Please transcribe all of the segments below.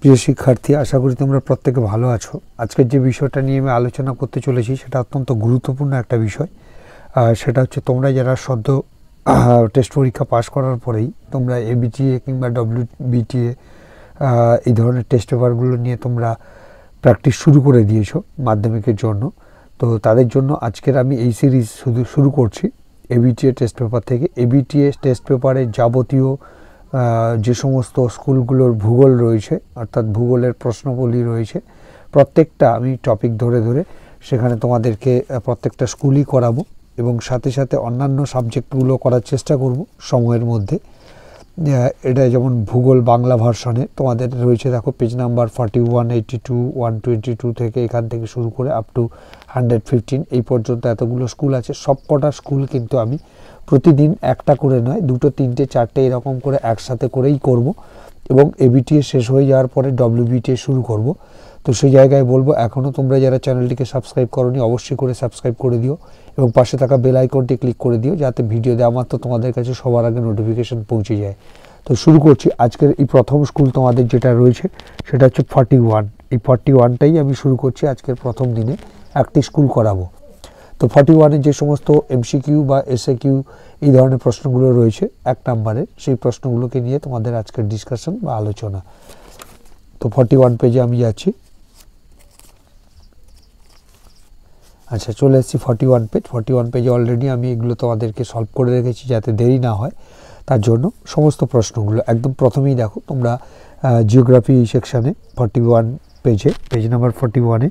প্রিয় শিক্ষার্থী, আশা করি তোমরা প্রত্যেকে ভালো আছো। আজকের যে বিষয়টা নিয়ে আমি আলোচনা করতে চলেছি সেটা অত্যন্ত গুরুত্বপূর্ণ একটা বিষয়। সেটা হচ্ছে তোমরা যারা সদ্য টেস্ট পরীক্ষা পাস করার পরেই তোমরা এবিটিএ কিংবা ডব্লিউবিটিএ এই ধরনের টেস্ট পেপারগুলো নিয়ে তোমরা প্র্যাকটিস শুরু করে দিয়েছো মাধ্যমিকের জন্য। তো তাদের জন্য আজকের আমি এই সিরিজ শুরু করছি এবিটিএ টেস্ট পেপার থেকে। এবিটিএ টেস্ট পেপারে যাবতীয় যে সমস্ত স্কুলগুলোর ভূগোল রয়েছে, অর্থাৎ ভূগোলের প্রশ্নবলী রয়েছে, প্রত্যেকটা আমি টপিক ধরে ধরে সেখানে তোমাদেরকে প্রত্যেকটা স্কুলই করাবো এবং সাথে সাথে অন্যান্য সাবজেক্টগুলো করার চেষ্টা করব সময়ের মধ্যে। এটা যেমন ভূগোল বাংলা ভার্সনে তোমাদের রয়েছে, দেখো পেজ নাম্বার 41, 82, 122 থেকে এখান থেকে শুরু করে আপ টু 115 এই পর্যন্ত এতগুলো স্কুল আছে। সব কটা স্কুল কিন্তু আমি প্রতিদিন একটা করে নয়, দুটো, তিনটে, চারটে এরকম করে একসাথে করেই করব এবং এবিটিএ শেষ হয়ে যাওয়ার পরে ডব্লিউবিটিএ শুরু করব। তো সেই জায়গায় বলবো, এখনও তোমরা যারা চ্যানেলটিকে সাবস্ক্রাইব করোনি অবশ্যই করে সাবস্ক্রাইব করে দিও এবং পাশে থাকা বেল আইকনটি ক্লিক করে দিও যাতে ভিডিও দেওয়া মাত্র তোমাদের কাছে সবার আগে নোটিফিকেশন পৌঁছে যায়। তো শুরু করছি। আজকের এই প্রথম স্কুল তোমাদের যেটা রয়েছে সেটা হচ্ছে 41। এই 41টাই আমি শুরু করছি আজকের প্রথম দিনে, একটি স্কুল করাবো। তো 41-এর যে সমস্ত এমসিকিউ বা এসএকিউ এই ধরনের প্রশ্নগুলো রয়েছে 1 নম্বরের, সেই প্রশ্নগুলোকে নিয়ে তোমাদের আজকের ডিসকাশন বা আলোচনা। তো 41 পেজে আমি যাচ্ছি। আচ্ছা, চলে এসেছি 41 পেজ। 41 পেজে অলরেডি আমি এগুলো তোমাদেরকে সলভ করে রেখেছি যাতে দেরি না হয়, তার জন্য সমস্ত প্রশ্নগুলো একদম প্রথমেই দেখো তোমরা জিওগ্রাফি সেকশানে 41 পেজে, পেজ নাম্বার 41-এ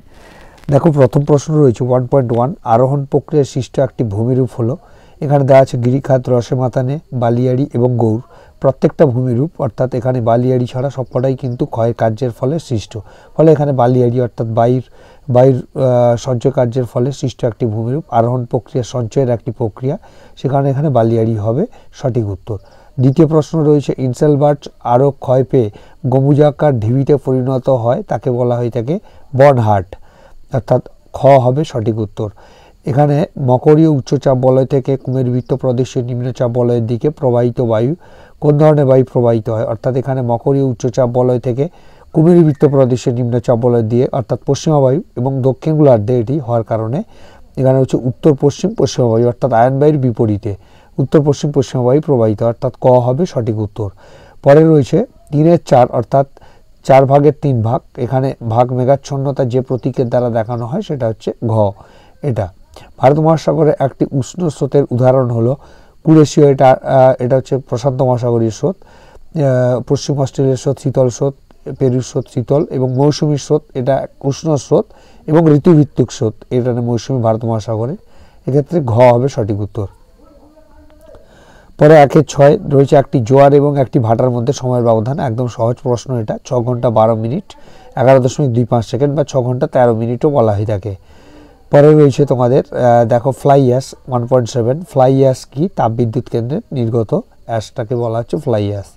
দেখো প্রথম প্রশ্ন রয়েছে 1.1, আরোহণ প্রক্রিয়ায় সৃষ্ট একটি ভূমিরূপ হলো। এখানে দেওয়া আছে গিরিখাত, রসেমাতানে, বালিয়াড়ি এবং গৌড়। প্রত্যেকটা ভূমিরূপ অর্থাৎ এখানে বালিয়াড়ি ছাড়া সবকটাই কিন্তু ক্ষয় কার্যের ফলে সৃষ্ট, ফলে এখানে বালিয়াড়ি অর্থাৎ বায়ুর সঞ্চয় কার্যের ফলে সৃষ্ট একটি ভূমিরূপ। আরোহণ প্রক্রিয়া সঞ্চয়ের একটি প্রক্রিয়া, সেখানে এখানে বালিয়াড়ি হবে সঠিক উত্তর। দ্বিতীয় প্রশ্ন রয়েছে ইনসেলবার্ট আরও ক্ষয় পেয়ে গম্বুজাকার ঢিবিতে পরিণত হয়, তাকে বলা হয় থাকে বর্নহার্ট, অর্থাৎ খ হবে সঠিক উত্তর। এখানে মকরীয় উচ্চচাপ বলয় থেকে কুমেরবৃত্ত প্রদেশের নিম্নচাপ বলয়ের দিকে প্রবাহিত বায়ু, কোন ধরনের বায়ু প্রবাহিত হয়, অর্থাৎ এখানে মকরীয় উচ্চচাপ বলয় থেকে কুমেরবৃত্ত প্রদেশের নিম্নচাপ বলয় দিয়ে অর্থাৎ পশ্চিমা বায়ু এবং দক্ষিণ গোলার্ধে এটি হওয়ার কারণে এখানে হচ্ছে উত্তর পশ্চিম পশ্চিমা বায়ু অর্থাৎ আয়ন বায়ুর বিপরীতে উত্তর পশ্চিম পশ্চিমা বায়ু প্রবাহিত, অর্থাৎ ক হবে সঠিক উত্তর। পরে রয়েছে 3/4 অর্থাৎ 4 ভাগের 3 ভাগ। এখানে ভাগ মেঘাচ্ছন্নতা যে প্রতীকের দ্বারা দেখানো হয় সেটা হচ্ছে ঘ। এটা ভারত মহাসাগরের একটি উষ্ণ স্রোতের উদাহরণ হলো কুরেশীয়, এটা হচ্ছে প্রশান্ত মহাসাগরীয় স্রোত। পশ্চিম অস্ট্রেলিয়ার স্রোত শীতল স্রোত, পেরুর স্রোত শীতল এবং মৌসুমী স্রোত এটা উষ্ণ স্রোত এবং ঋতুভিত্তিক স্রোত এটা মৌসুমী ভারত মহাসাগরে, এক্ষেত্রে ঘ হবে সঠিক উত্তর। পরে 1/6 রয়েছে একটি জোয়ার এবং একটি ভাটার মধ্যে সময়ের ব্যবধান, একদম সহজ প্রশ্ন এটা, 6 ঘন্টা 12 মিনিট 11.25 সেকেন্ড বা 6 ঘন্টা 13 মিনিটও বলা হয়ে থাকে। পরে রয়েছে তোমাদের দেখো ফ্লাই অ্যাশ 1.7, ফ্লাই অ্যাশ কি, তাপবিদ্যুৎ কেন্দ্রের নির্গত অ্যাশটাকে বলা হচ্ছে ফ্লাই অ্যাশ।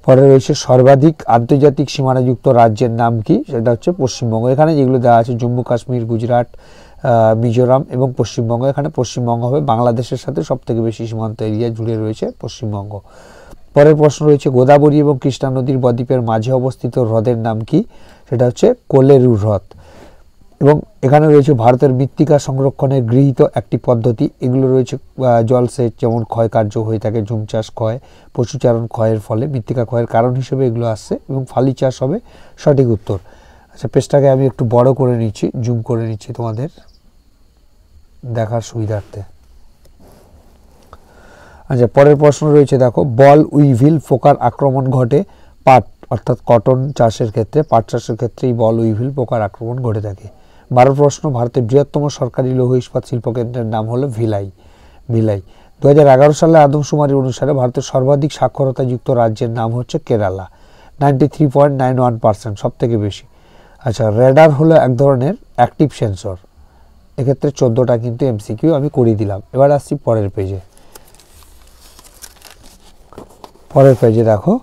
পরে রয়েছে সর্বাধিক আন্তর্জাতিক সীমানাযুক্ত রাজ্যের নাম কি, সেটা হচ্ছে পশ্চিমবঙ্গ। এখানে যেগুলো দেওয়া আছে জম্মু কাশ্মীর, গুজরাট, মিজোরাম এবং পশ্চিমবঙ্গ, এখানে পশ্চিমবঙ্গ হবে, বাংলাদেশের সাথে সবথেকে বেশি সীমান্ত এরিয়া জুড়ে রয়েছে পশ্চিমবঙ্গ। পরের প্রশ্ন রয়েছে গোদাবরী এবং কৃষ্ণা নদীর বদ্বীপের মাঝে অবস্থিত হ্রদের নাম কি, সেটা হচ্ছে কোলেরু হ্রদ। এবং এখানে রয়েছে ভারতের মৃত্তিকা সংরক্ষণের গৃহীত একটি পদ্ধতি, এগুলো রয়েছে জলসেচ, যেমন ক্ষয় কার্য হয়ে থাকে, ঝুম চাষ ক্ষয়, পশুচারণ ক্ষয়ের ফলে মৃত্তিকা ক্ষয়ের কারণ হিসেবে এগুলো আসছে এবং ফালি চাষ হবে সঠিক উত্তর। আচ্ছা, পেজটাকে আমি একটু বড় করে নিচ্ছি, জুম করে নিচ্ছি তোমাদের দেখার সুবিধার্থে। আচ্ছা, পরের প্রশ্ন রয়েছে দেখো বল উইভিল পোকার আক্রমণ ঘটে পাট অর্থাৎ কটন চাষের ক্ষেত্রে, পাট চাষের ক্ষেত্রে এই বল উইভিল পোকার আক্রমণ ঘটে থাকে। 12 প্রশ্ন ভারতের বৃহত্তম সরকারি লৌহ ইস্পাত শিল্পকেন্দ্রের নাম হলো ভিলাই। 2011 সালে আদমশুমারি অনুসারে ভারতের সর্বাধিক সাক্ষরতাযুক্ত রাজ্যের নাম হচ্ছে কেরালা, 93.91%, সব থেকে বেশি। আচ্ছা, রেডার হলো এক ধরনের অ্যাক্টিভ সেন্সর, এক্ষেত্রে 14টা কিন্তু এমসিকিউ আমি করিয়ে দিলাম। এবার আসছি পরের পেজে। পরের পেজে দেখো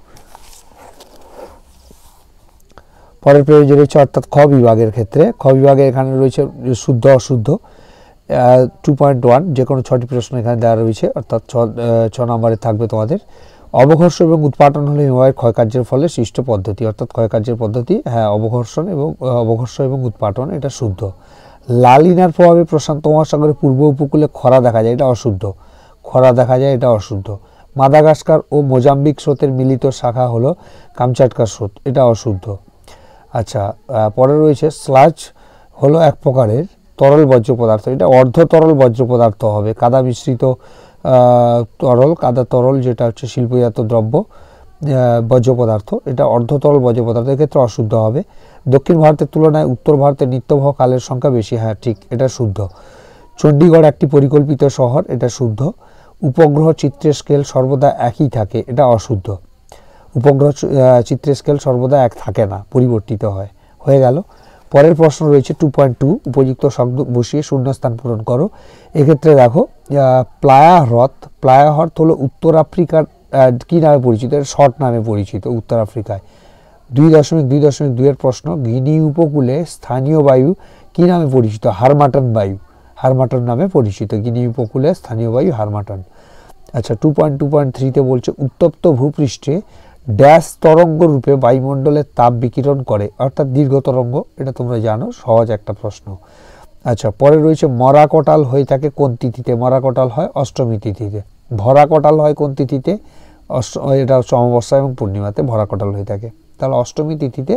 পরের পেজে রয়েছে অর্থাৎ খ বিভাগের ক্ষেত্রে, খ বিভাগে এখানে রয়েছে শুদ্ধ অশুদ্ধ 2.1, যে কোনো 6টি প্রশ্ন এখানে দেওয়া রয়েছে, অর্থাৎ 6 নম্বরে থাকবে তোমাদের অবঘর্ষ এবং উৎপাটন হলো হিমবাহের ক্ষয়কার্যের ফলে সৃষ্ট পদ্ধতি, অর্থাৎ ক্ষয়কার্যের পদ্ধতি। হ্যাঁ, অবঘর্ষ এবং উৎপাটন, এটা শুদ্ধ। লালিনার প্রভাবে প্রশান্ত মহাসাগরের পূর্ব উপকূলে খরা দেখা যায়, এটা অশুদ্ধ। খরা দেখা যায়, এটা অশুদ্ধ। মাদাগাস্কার ও মোজাম্বিক স্রোতের মিলিত শাখা হলো কামচাটকা স্রোত, এটা অশুদ্ধ। আচ্ছা, পরে রয়েছে স্লাজ হলো এক প্রকারের তরল বর্জ্য পদার্থ, এটা অর্ধ তরল বর্জ্য পদার্থ হবে। কাদা মিশ্রিত কাদা তরল যেটা হচ্ছে শিল্পজাত দ্রব্য বর্জ্য পদার্থ, এটা অর্ধ তরল বর্জ্য পদার্থ, এক্ষেত্রে অশুদ্ধ হবে। দক্ষিণ ভারতের তুলনায় উত্তর ভারতে নিত্যবহ কালের সংখ্যা বেশি, হ্যাঁ ঠিক, এটা শুদ্ধ। চণ্ডীগড় একটি পরিকল্পিত শহর, এটা শুদ্ধ। উপগ্রহ চিত্রের স্কেল সর্বদা একই থাকে, এটা অশুদ্ধ। উপগ্রহ চিত্রের স্কেল সর্বদা এক থাকে না, পরিবর্তিত হয়। হয়ে গেল। পরের প্রশ্ন রয়েছে 2.2, উপযুক্ত শব্দ বসিয়ে শূন্যস্থান পূরণ করো। এক্ষেত্রে দেখো প্লায়া হ্রদ হলো উত্তর আফ্রিকার কী নামে পরিচিত, শর্ট নামে পরিচিত উত্তর আফ্রিকায়। 2.2.2 এর প্রশ্ন, গিনি উপকূলে স্থানীয় বায়ু কী নামে পরিচিত? হারমাটন বায়ু, হারমাটন নামে পরিচিত। গিনি উপকূলে স্থানীয় বায়ু হারমাটন। আচ্ছা, 2.2.3-তে বলছে উত্তপ্ত ভূপৃষ্ঠে ড্যাশ তরঙ্গ রূপে বায়ুমণ্ডলের তাপ বিকিরণ করে, অর্থাৎ দীর্ঘ তরঙ্গ, এটা তোমরা জানো, সহজ একটা প্রশ্ন। আচ্ছা, পরে রয়েছে মরা কটাল হয়ে থাকে কোন তিথিতে? মরা কটাল হয় অষ্টমী তিথিতে। ভরা কটাল হয় কোন তিথিতে? এটা হচ্ছে অমাবস্যা এবং পূর্ণিমাতে ভরা কটাল হয়ে থাকে, তাহলে অষ্টমী তিথিতে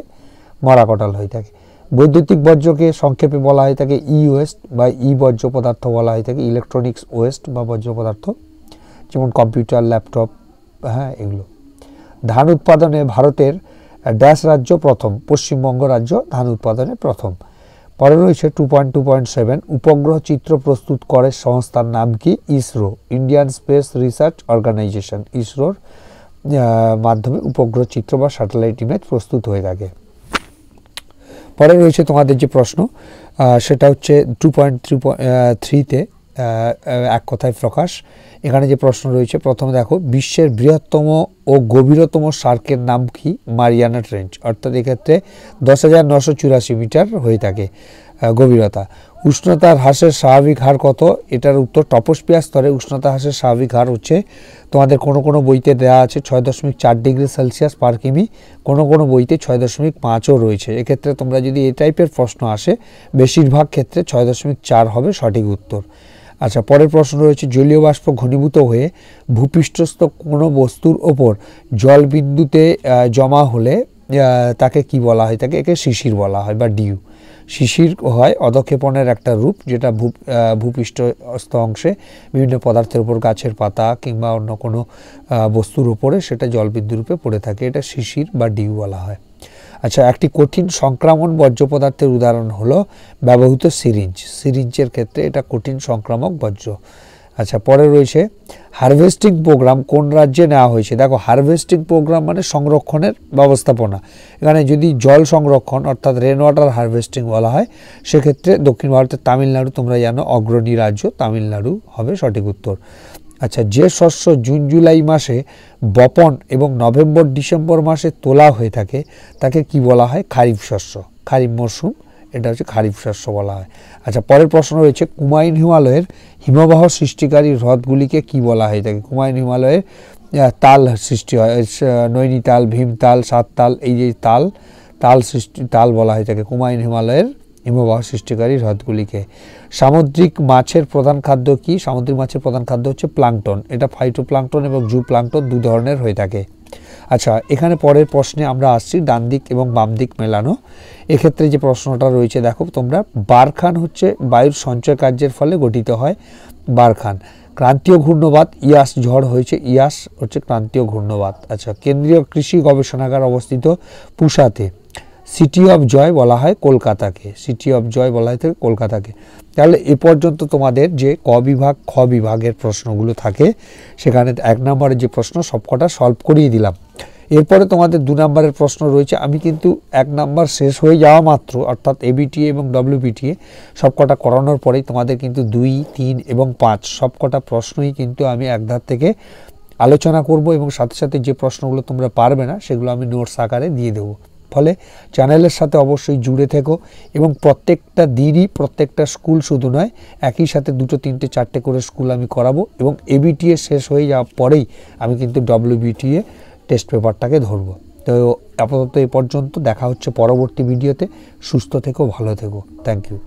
মরা কটাল হয়ে থাকে। বৈদ্যুতিক বর্জ্যকে সংক্ষেপে বলা হয়ে থাকে ই ওয়েস্ট বা ই বর্জ্য পদার্থ বলা হয়ে থাকে, ইলেকট্রনিক্স ওয়েস্ট বা বর্জ্য পদার্থ, যেমন কম্পিউটার, ল্যাপটপ, হ্যাঁ এগুলো। ধান উৎপাদনে ভারতের ড্যাশ রাজ্য প্রথম? পশ্চিমবঙ্গ রাজ্য ধান উৎপাদনে প্রথম। পরে রয়েছে 2.2.7, উপগ্রহ চিত্র প্রস্তুত করে সংস্থার নাম কি? ISRO, Indian Space Research Organisation. ইসরোর মাধ্যমে উপগ্রহ চিত্র বা স্যাটেলাইট ইমেজ প্রস্তুত হয়ে থাকে। পরে রয়েছে তোমাদের যে প্রশ্ন, সেটা হচ্ছে 2.3-তে এক কথায় প্রকাশ। এখানে যে প্রশ্ন রয়েছে, প্রথমে দেখো বিশ্বের বৃহত্তম ও গভীরতম সার্কের নাম কি? মারিয়ানা ট্রেঞ্চ, অর্থাৎ এক্ষেত্রে 10,984 মিটার হয়ে থাকে গভীরতা। উষ্ণতার হ্রাসের স্বাভাবিক হার কত? এটার উত্তর টপোস্ফিয়ার স্তরে উষ্ণতা হ্রাসের স্বাভাবিক হার হচ্ছে, তোমাদের কোনো কোনো বইতে দেওয়া আছে 6.4 ডিগ্রি সেলসিয়াস পার কিমি, কোনো কোনো বইতে 6.5ও রয়েছে। এক্ষেত্রে তোমরা যদি এই টাইপের প্রশ্ন আসে, বেশিরভাগ ক্ষেত্রে 6.4 হবে সঠিক উত্তর। আচ্ছা, পরের প্রশ্ন রয়েছে জলীয় বাষ্প ঘনীভূত হয়ে ভূপৃষ্ঠস্থ কোনো বস্তুর ওপর জলবিন্দুতে জমা হলে তাকে কি বলা হয়? তাকে একে শিশির বলা হয় বা ডিউ। শিশির হয় অধক্ষেপণের একটা রূপ, যেটা ভূপৃষ্ঠস্থ অংশে বিভিন্ন পদার্থের উপর, গাছের পাতা কিংবা অন্য কোনো বস্তুর উপরে সেটা জলবিন্দু রূপে পড়ে থাকে, এটা শিশির বা ডিউ বলা হয়। আচ্ছা, একটি কঠিন সংক্রামক বর্জ্য পদার্থের উদাহরণ হলো ব্যবহৃত সিরিঞ্জ। সিরিঞ্জের ক্ষেত্রে এটা কঠিন সংক্রামক বর্জ্য। আচ্ছা, পরে রয়েছে হারভেস্টিং প্রোগ্রাম কোন রাজ্যে নেওয়া হয়েছে? দেখো, হারভেস্টিং প্রোগ্রাম মানে সংরক্ষণের ব্যবস্থাপনা। এখানে যদি জল সংরক্ষণ অর্থাৎ রেন ওয়াটার হারভেস্টিং বলা হয়, সেক্ষেত্রে দক্ষিণ ভারতের তামিলনাড়ু, তোমরা জানো অগ্রণী রাজ্য, তামিলনাড়ু হবে সঠিক উত্তর। আচ্ছা, যে শস্য জুন জুলাই মাসে বপন এবং নভেম্বর ডিসেম্বর মাসে তোলা হয়ে থাকে তাকে কি বলা হয়? খারিফ শস্য, খারিফ মরশুম, এটা হচ্ছে খারিফ শস্য বলা হয়। আচ্ছা, পরের প্রশ্ন রয়েছে কুমায়ুন হিমালয়ের হিমবাহ সৃষ্টিকারী হ্রদগুলিকে কি বলা হয়ে থাকে? কুমায়ুন হিমালয়ের তাল সৃষ্টি হয়, নৈনিতাল, ভীমতাল, সাততাল, এই যে তাল বলা হয়ে থাকে কুমায়ুন হিমালয়ের হিমবাহ সৃষ্টিকারী হ্রদগুলিকে। সামুদ্রিক মাছের প্রধান খাদ্য কি? সামুদ্রিক মাছের প্রধান খাদ্য হচ্ছে প্লাঙ্কটন, এটা ফাইটোপ্লাঙ্কটন এবং জু প্লাঙ্কটন দু ধরনের হয়ে থাকে। আচ্ছা, এখানে পরের প্রশ্নে আমরা আসছি ডান দিক এবং বাম দিক মেলানো। এক্ষেত্রে যে প্রশ্নটা রয়েছে দেখো তোমরা, বারখান হচ্ছে বায়ুর সঞ্চয় কার্যের ফলে গঠিত হয় বারখান। ক্রান্তীয় ঘূর্ণবাত ইয়াস ঝড় হয়েছে, ইয়াস হচ্ছে ক্রান্তীয় ঘূর্ণবাত। আচ্ছা, কেন্দ্রীয় কৃষি গবেষণাগার অবস্থিত পুসাতে। সিটি অফ জয় বলা হয় কলকাতাকে, সিটি অফ জয় বলা হয় কলকাতাকে। তাহলে এ পর্যন্ত তোমাদের যে ক বিভাগ খ বিভাগের প্রশ্নগুলো থাকে, সেখানে 1 নম্বরের যে প্রশ্ন সবকটা সলভ করিয়ে দিলাম। এরপরে তোমাদের 2 নম্বরের প্রশ্ন রয়েছে, আমি কিন্তু 1 নম্বর শেষ হয়ে যাওয়া মাত্র, অর্থাৎ এবিটিএ এবং ডব্লিউবিটিএ সবকটা করানোর পরেই তোমাদের কিন্তু 2, 3 এবং 5 সবকটা প্রশ্নই কিন্তু আমি এক ধার থেকে আলোচনা করব এবং সাথে সাথে যে প্রশ্নগুলো তোমরা পারবে না সেগুলো আমি নোটস আকারে দিয়ে দেবো। ফলে চ্যানেলের সাথে অবশ্যই জুড়ে থেকো এবং প্রত্যেকটা দিনই প্রত্যেকটা স্কুল শুধু নয়, একই সাথে 2, 3, 4টে করে স্কুল আমি করাবো এবং এবিটিএ শেষ হয়ে যাওয়ার পরেই আমি কিন্তু ডব্লিউবিটিএ টেস্ট পেপারটাকে ধরবো। তো আপাতত এ পর্যন্ত, দেখা হচ্ছে পরবর্তী ভিডিওতে। সুস্থ থেকো, ভালো থেকো, থ্যাংক ইউ।